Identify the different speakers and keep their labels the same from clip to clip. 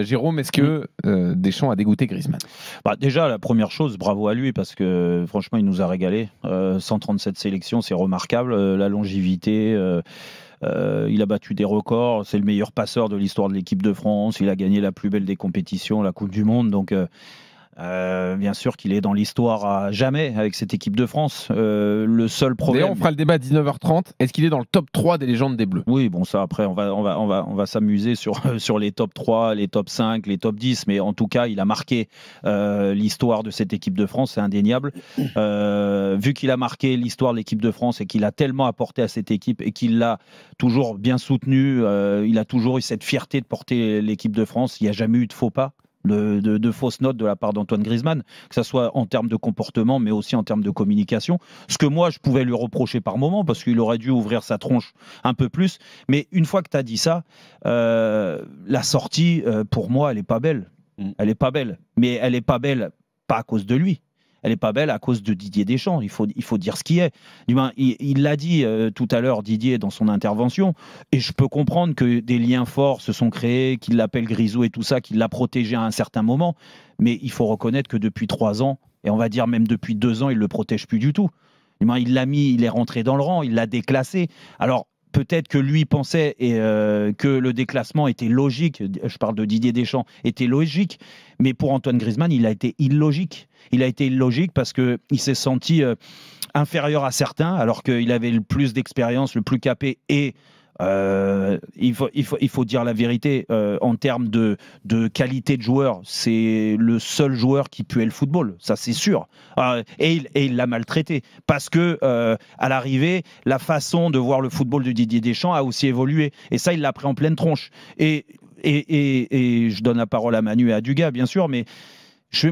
Speaker 1: Jérôme, est-ce que Deschamps a dégoûté Griezmann?
Speaker 2: Déjà, la première chose, bravo à lui, parce que franchement, il nous a régalé. 137 sélections, c'est remarquable. La longévité, il a battu des records. C'est le meilleur passeur de l'histoire de l'équipe de France. Il a gagné la plus belle des compétitions, la Coupe du Monde. Donc, bien sûr qu'il est dans l'histoire à jamais avec cette équipe de France. Le seul problème.
Speaker 1: D'ailleurs, on fera le débat à 19h30. Est-ce qu'il est dans le top 3 des légendes des Bleus?
Speaker 2: Oui, bon, ça, après, on va s'amuser sur les top 3, les top 5, les top 10. Mais en tout cas, il a marqué l'histoire de cette équipe de France, c'est indéniable. Vu qu'il a marqué l'histoire de l'équipe de France et qu'il a tellement apporté à cette équipe et qu'il l'a toujours bien soutenu, il a toujours eu cette fierté de porter l'équipe de France. Il n'y a jamais eu de faux pas. De fausses notes de la part d'Antoine Griezmann, que ce soit en termes de comportement, mais aussi en termes de communication. Ce que moi, je pouvais lui reprocher par moment, parce qu'il aurait dû ouvrir sa tronche un peu plus. Mais une fois que tu as dit ça, la sortie, pour moi, elle n'est pas belle. Elle n'est pas belle. Mais elle n'est pas belle, pas à cause de lui. Elle n'est pas belle à cause de Didier Deschamps. Il faut dire ce qui est. Il l'a dit tout à l'heure, Didier, dans son intervention. Et je peux comprendre que des liens forts se sont créés, qu'il l'appelle Grisou et tout ça, qu'il l'a protégé à un certain moment. Mais il faut reconnaître que depuis 3 ans, et on va dire même depuis 2 ans, il ne le protège plus du tout. Il l'a mis, il est rentré dans le rang, il l'a déclassé. Alors, peut-être que lui pensait que le déclassement était logique, je parle de Didier Deschamps, était logique, mais pour Antoine Griezmann, il a été illogique. Il a été illogique parce qu'il s'est senti inférieur à certains, alors qu'il avait le plus d'expérience, le plus capé et il faut dire la vérité, en termes de qualité de joueur, c'est le seul joueur qui puait le football, ça c'est sûr. Et il l'a maltraité parce que à l'arrivée, la façon de voir le football de Didier Deschamps a aussi évolué. Et ça, il l'a pris en pleine tronche. Et je donne la parole à Manu et à Dugas, bien sûr, mais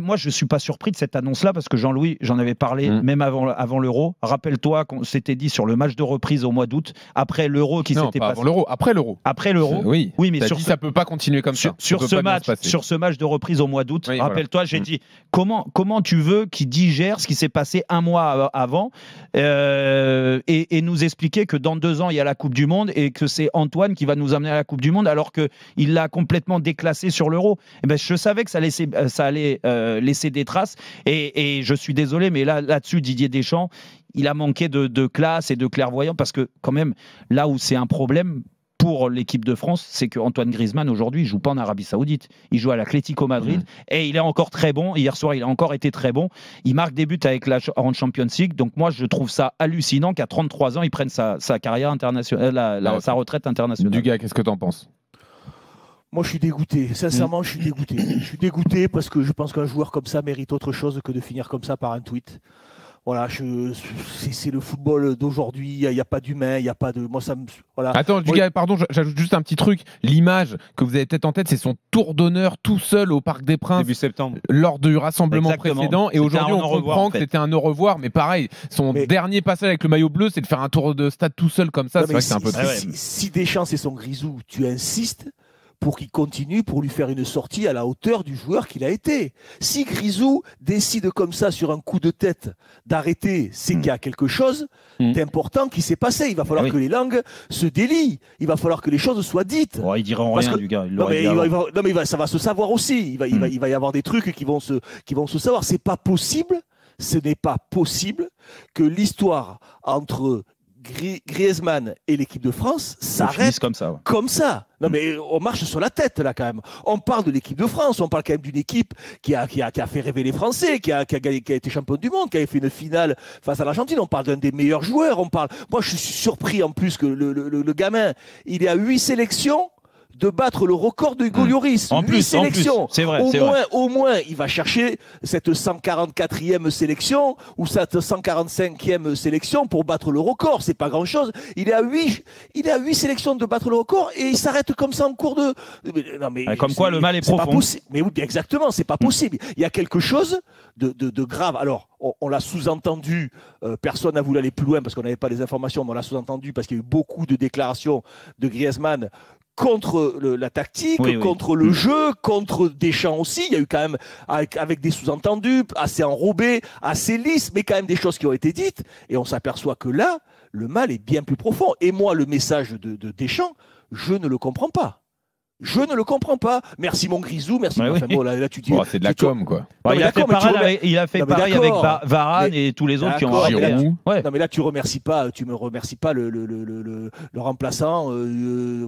Speaker 2: moi, je ne suis pas surpris de cette annonce-là parce que Jean-Louis, j'en avais parlé même avant l'Euro. Rappelle-toi qu'on s'était dit sur le match de reprise au mois d'août, après l'Euro qui s'était passé.
Speaker 1: Avant l'Euro, après l'Euro.
Speaker 2: Après l'Euro.
Speaker 1: Oui,
Speaker 2: mais
Speaker 1: ça ne peut pas continuer comme ça.
Speaker 2: Sur ce match de reprise au mois d'août, rappelle-toi, j'ai dit comment tu veux qu'il digère ce qui s'est passé un mois avant et nous expliquer que dans 2 ans, il y a la Coupe du Monde et que c'est Antoine qui va nous amener à la Coupe du Monde alors qu'il l'a complètement déclassé sur l'Euro. Je savais que ça allait laisser des traces et je suis désolé, mais là-dessus, Didier Deschamps, il a manqué de classe et de clairvoyance parce que quand même, là où c'est un problème pour l'équipe de France, c'est qu'Antoine Griezmann aujourd'hui, il joue pas en Arabie Saoudite, il joue à l'Atlético Madrid et il est encore très bon. Hier soir, il a encore été très bon. Il marque des buts avec la Champions League. Donc moi, je trouve ça hallucinant qu'à 33 ans, il prenne sa carrière internationale, sa retraite internationale.
Speaker 1: Dugas, qu'est-ce que tu en penses?
Speaker 3: Moi, je suis dégoûté. Sincèrement, je suis dégoûté. Je suis dégoûté parce que je pense qu'un joueur comme ça mérite autre chose que de finir comme ça par un tweet. Voilà, c'est le football d'aujourd'hui. Il n'y a pas d'humain, il n'y a pas de. Moi, ça me. Voilà.
Speaker 1: Attends, Dugas, pardon, j'ajoute juste un petit truc. L'image que vous avez peut-être en tête, c'est son tour d'honneur tout seul au Parc des Princes.
Speaker 2: Début septembre.
Speaker 1: Lors du rassemblement précédent. Et aujourd'hui, on comprend que c'était un au revoir. Mais pareil, son dernier passage avec le maillot bleu, c'est de faire un tour de stade tout seul comme ça. C'est vrai que c'est un peu triste.
Speaker 3: Si Deschamps, c'est son Grisou, tu insistes pour qu'il continue, pour lui faire une sortie à la hauteur du joueur qu'il a été. Si Grisou décide comme ça, sur un coup de tête, d'arrêter, c'est qu'il y a quelque chose d'important qui s'est passé. Il va falloir que les langues se délient. Il va falloir que les choses soient dites.
Speaker 2: Ils diront rien, du gars.
Speaker 3: Ça va se savoir aussi. Il va y avoir des trucs qui vont se savoir. C'est pas possible. Ce n'est pas possible que l'histoire entre Griezmann et l'équipe de France s'arrête comme ça. Non mais on marche sur la tête là quand même. On parle de l'équipe de France, on parle quand même d'une équipe qui a fait rêver les Français, qui a été champion du monde, qui a fait une finale face à l'Argentine. On parle d'un des meilleurs joueurs. Moi je suis surpris en plus que le gamin, il est à 8 sélections de battre le record de Hugo Lloris.
Speaker 2: En plus, c'est vrai.
Speaker 3: Au moins, il va chercher cette 144e sélection ou cette 145e sélection pour battre le record. C'est pas grand-chose. Il est à 8 sélections de battre le record et il s'arrête comme ça en cours de...
Speaker 2: Comme quoi, le mal est profond.
Speaker 3: Mais oui, exactement, c'est pas possible. Il y a quelque chose de grave. Alors, on l'a sous-entendu, personne n'a voulu aller plus loin parce qu'on n'avait pas les informations, mais on l'a sous-entendu parce qu'il y a eu beaucoup de déclarations de Griezmann contre la tactique, contre le jeu, contre Deschamps aussi. Il y a eu quand même, avec des sous-entendus, assez enrobés, assez lisses, mais quand même des choses qui ont été dites. Et on s'aperçoit que là, le mal est bien plus profond. Et moi, le message de Deschamps, je ne le comprends pas. Je ne le comprends pas. Merci mon Grisou, merci.
Speaker 2: Enfin,
Speaker 3: bon, là, tu dis.
Speaker 1: C'est de la com, quoi.
Speaker 2: Il a fait pareil avec Varane et tous les autres qui ont rappelé.
Speaker 3: Non, mais là, tu me remercies pas le remplaçant.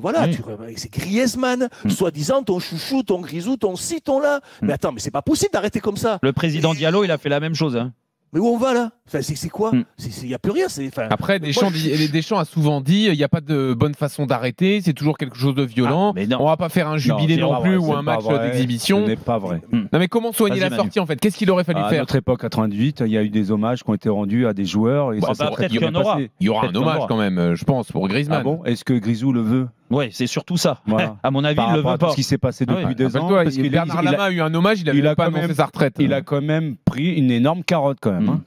Speaker 3: Voilà, c'est Griezmann, soi-disant ton chouchou, ton Grisou, ton ci, ton là. Mais attends, mais c'est pas possible d'arrêter comme ça.
Speaker 2: Le président Diallo, il a fait la même chose.
Speaker 3: Mais où on va là? Enfin, c'est quoi? Il n'y a plus rien.
Speaker 1: Après, Deschamps a souvent dit il n'y a pas de bonne façon d'arrêter, c'est toujours quelque chose de violent. On va pas faire un jubilé non plus ou un match d'exhibition.
Speaker 4: Ce n'est pas vrai.
Speaker 1: Non, mais comment soigner la sortie en fait? Qu'est-ce qu'il aurait fallu faire?
Speaker 4: À notre époque, 98, il y a eu des hommages qui ont été rendus à des joueurs. Et
Speaker 2: peut-être qu'il y en aura.
Speaker 1: Il y aura un hommage quand même, je pense, pour Griezmann.
Speaker 4: Ah bon? Est-ce que Grisou le veut?
Speaker 2: Oui, c'est surtout ça. Voilà. À mon avis, il ne le veut pas.
Speaker 4: Ce qui s'est passé depuis 2 ans.
Speaker 1: Bernard Lama a eu un hommage, il a pas annoncé sa retraite.
Speaker 4: Il a quand même pris une énorme carotte quand même.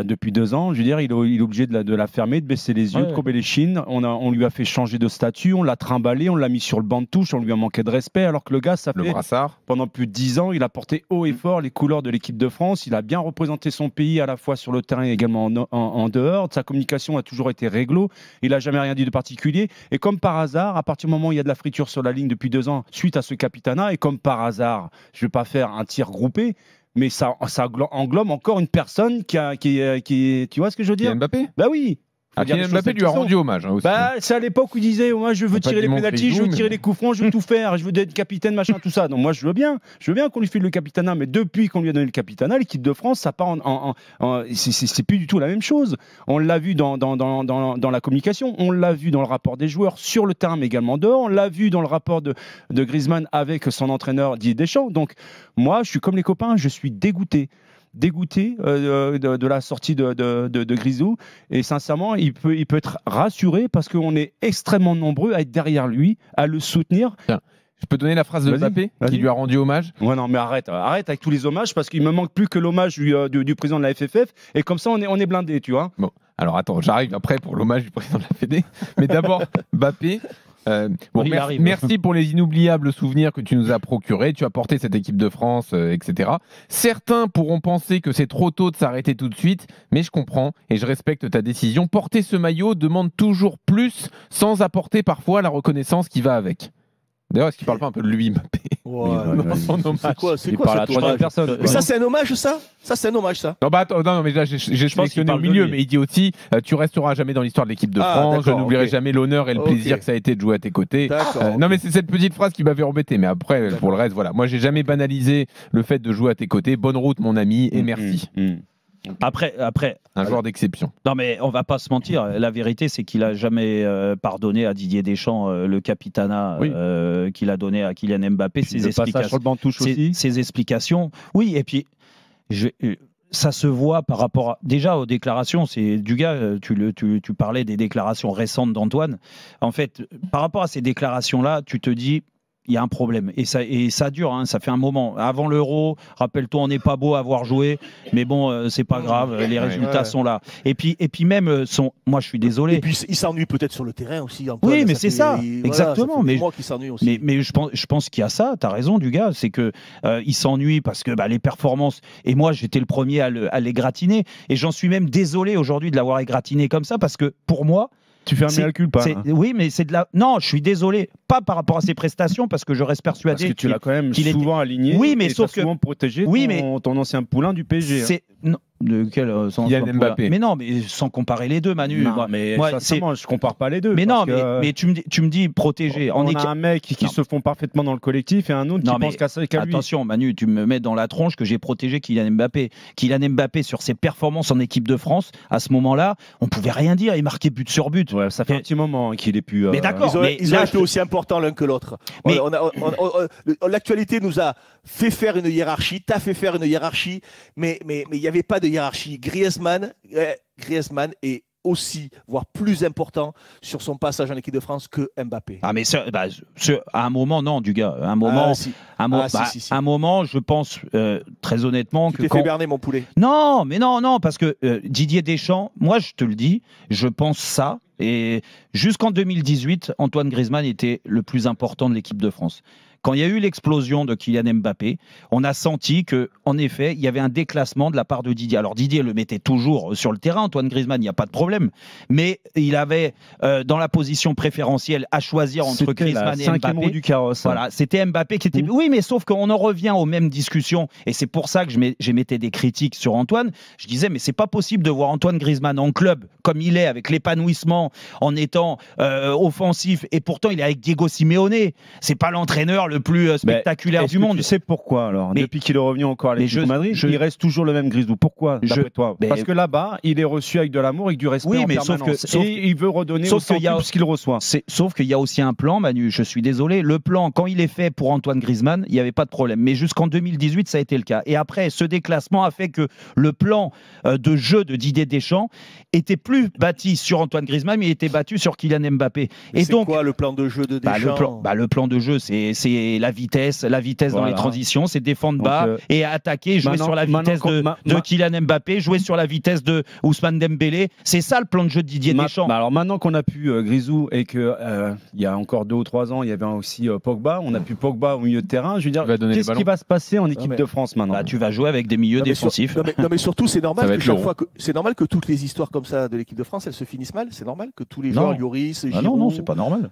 Speaker 4: Depuis 2 ans, je veux dire, il est obligé de la fermer, de baisser les yeux, de courber les chines. On lui a fait changer de statut, on l'a trimballé, on l'a mis sur le banc de touche, on lui a manqué de respect. Alors que le gars, pendant plus de 10 ans, il a porté haut et fort les couleurs de l'équipe de France. Il a bien représenté son pays à la fois sur le terrain et également en dehors. Sa communication a toujours été réglo. Il n'a jamais rien dit de particulier. Et comme par hasard, à partir du moment où il y a de la friture sur la ligne depuis 2 ans, suite à ce capitanat, et comme par hasard, je ne vais pas faire un tir groupé, mais ça englobe encore une personne qui tu vois ce que je veux dire?
Speaker 1: Mbappé?
Speaker 4: Bah oui.
Speaker 1: Kylian Mbappé lui a rendu hommage aussi.
Speaker 4: C'est à l'époque où il disait moi je veux tirer les pénaltys, je veux tirer les coups francs, je veux tout faire, je veux être capitaine, machin, tout ça. Donc moi je veux bien qu'on lui file le capitanat, mais depuis qu'on lui a donné le capitanat, l'équipe de France, ça part c'est plus du tout la même chose. On l'a vu dans la communication, on l'a vu dans le rapport des joueurs sur le terrain, mais également dehors, on l'a vu dans le rapport de Griezmann avec son entraîneur Didier Deschamps. Donc moi je suis comme les copains, je suis dégoûté de la sortie de Grisou, et sincèrement il peut être rassuré parce qu'on est extrêmement nombreux à être derrière lui, à le soutenir.
Speaker 1: Tiens, je peux donner la phrase de Mbappé qui lui a rendu hommage?
Speaker 4: Ouais, non mais arrête avec tous les hommages, parce qu'il me manque plus que l'hommage du président de la FFF, et comme ça on est blindé, tu vois.
Speaker 1: Bon, alors attends, j'arrive après pour l'hommage du président de la Fédé, mais d'abord Mbappé. Merci pour les inoubliables souvenirs que tu nous as procurés. Tu as porté cette équipe de France, etc. Certains pourront penser que c'est trop tôt de s'arrêter tout de suite, mais je comprends et je respecte ta décision. Porter ce maillot demande toujours plus, sans apporter parfois la reconnaissance qui va avec. D'ailleurs, est-ce qu'il parle pas un peu de lui, Mbappé?
Speaker 3: C'est quoi cette troisième personne? Mais ça, c'est un hommage, ça? Ça, c'est un hommage, ça?
Speaker 1: Non, attends, non, mais là, j'ai sélectionné au milieu, mais il dit aussi tu resteras jamais dans l'histoire de l'équipe de France, je n'oublierai jamais l'honneur et le plaisir que ça a été de jouer à tes côtés. Non, mais c'est cette petite phrase qui m'avait embêté, mais après, pour le reste, voilà. Moi, j'ai jamais banalisé le fait de jouer à tes côtés. Bonne route, mon ami, et merci.
Speaker 2: Après,
Speaker 1: un joueur d'exception.
Speaker 2: Non, mais on va pas se mentir. La vérité, c'est qu'il a jamais pardonné à Didier Deschamps le capitanat qu'il a donné à Kylian Mbappé. Ses explications.
Speaker 4: Sur le banc de touche aussi.
Speaker 2: Ses explications. Oui, et puis ça se voit par rapport déjà aux déclarations. C'est du gars. Tu parlais des déclarations récentes d'Antoine. En fait, par rapport à ces déclarations-là, tu te dis. Il y a un problème et ça dure, hein, ça fait un moment. Avant l'Euro, rappelle-toi, on n'est pas beau à avoir joué, mais bon, c'est pas grave, les résultats sont là. Et puis même, moi je suis désolé.
Speaker 3: Et puis il s'ennuie peut-être sur le terrain aussi. Antoine,
Speaker 2: oui, mais c'est ça, exactement.
Speaker 3: Mais moi qui s'ennuie aussi.
Speaker 2: Mais je pense qu'il y a ça. T'as raison, du gars, c'est que il s'ennuie parce que les performances. Et moi, j'étais le premier à l'égratigner, et j'en suis même désolé aujourd'hui de l'avoir égratigné comme ça, parce que pour moi.
Speaker 4: Tu fais un mea culpa.
Speaker 2: Oui, mais c'est de la. Non, je suis désolé, pas par rapport à ses prestations, parce que je reste persuadé.
Speaker 4: Parce que tu l'as quand même souvent aligné.
Speaker 2: Oui, mais sauf que
Speaker 4: souvent protégé. Ton ancien poulain du PSG.
Speaker 2: Non. De quel
Speaker 1: Kylian Mbappé.
Speaker 2: Mais non, mais sans comparer les deux, Manu.
Speaker 4: Non, mais sincèrement, je compare pas les deux.
Speaker 2: Mais non, mais tu me dis protéger.
Speaker 4: On a un mec qui se font parfaitement dans le collectif et un autre qui pense qu'à lui.
Speaker 2: Attention, Manu, tu me mets dans la tronche que j'ai protégé Kylian Mbappé. Kylian Mbappé, sur ses performances en équipe de France, à ce moment-là, on pouvait rien dire. Il marquait but sur but.
Speaker 4: Ouais, ça fait un petit moment qu'il est plus.
Speaker 3: Mais d'accord. Ils ont été aussi importants l'un que l'autre. L'actualité nous a fait faire une hiérarchie. T'as fait faire une hiérarchie, mais il n'y avait pas de hiérarchie. Griezmann est aussi, voire plus important sur son passage en équipe de France que Mbappé.
Speaker 2: Ah, mais à un moment, non, du gars. À un moment, un moment, je pense très honnêtement
Speaker 3: tu t'es fait berner, mon poulet.
Speaker 2: Non, mais non, parce que Didier Deschamps, moi je te le dis, je pense ça. Et jusqu'en 2018, Antoine Griezmann était le plus important de l'équipe de France. quand il y a eu l'explosion de Kylian Mbappé, on a senti que, en effet, il y avait un déclassement de la part de Didier. Alors Didier le mettait toujours sur le terrain, Antoine Griezmann, il n'y a pas de problème, mais il avait dans la position préférentielle à choisir entre Griezmann et Mbappé.
Speaker 4: Du carrosse.
Speaker 2: Voilà, c'était Mbappé qui était. Oui, mais sauf qu'on en revient aux mêmes discussions, et c'est pour ça que j'émettais des critiques sur Antoine. Je disais, mais c'est pas possible de voir Antoine Griezmann en club comme il est, avec l'épanouissement, en étant offensif, et pourtant il est avec Diego Simeone. C'est pas l'entraîneur le plus spectaculaire du monde.
Speaker 4: Tu sais pourquoi alors? Depuis qu'il est revenu encore à l'Atlético de Madrid, il reste toujours le même Grisou. Pourquoi d'après toi? Parce que là-bas, il est reçu avec de l'amour et du respect en permanence. Et il veut redonner au centre ce qu'il reçoit.
Speaker 2: Sauf qu'il y a aussi un plan, Manu, je suis désolé, le plan, quand il est fait pour Antoine Griezmann, il n'y avait pas de problème. Mais jusqu'en 2018, ça a été le cas. Et après, ce déclassement a fait que le plan de jeu de Didier Deschamps était plus bâti sur Antoine Griezmann, mais il était battu sur Kylian Mbappé.
Speaker 3: Et donc, quoi le plan de jeu de Deschamps?
Speaker 2: Le plan de jeu, c'est la vitesse dans les transitions, c'est défendre bas et attaquer, jouer sur la vitesse de Kylian Mbappé, jouer sur la vitesse de Ousmane Dembélé. C'est ça le plan de jeu de Didier Deschamps.
Speaker 4: Alors maintenant qu'on a pu Grisou et que il y a encore 2 ou 3 ans, il y avait aussi Pogba, on a pu Pogba au milieu de terrain. Je veux dire, qu'est-ce qui va se passer en équipe de France maintenant?
Speaker 2: Tu vas jouer avec des milieux défensifs.
Speaker 3: Non mais surtout, c'est normal que toutes les histoires comme ça de l'équipe de France, elles se finissent mal. C'est normal que tous les joueurs, Lloris,
Speaker 2: non, c'est pas normal.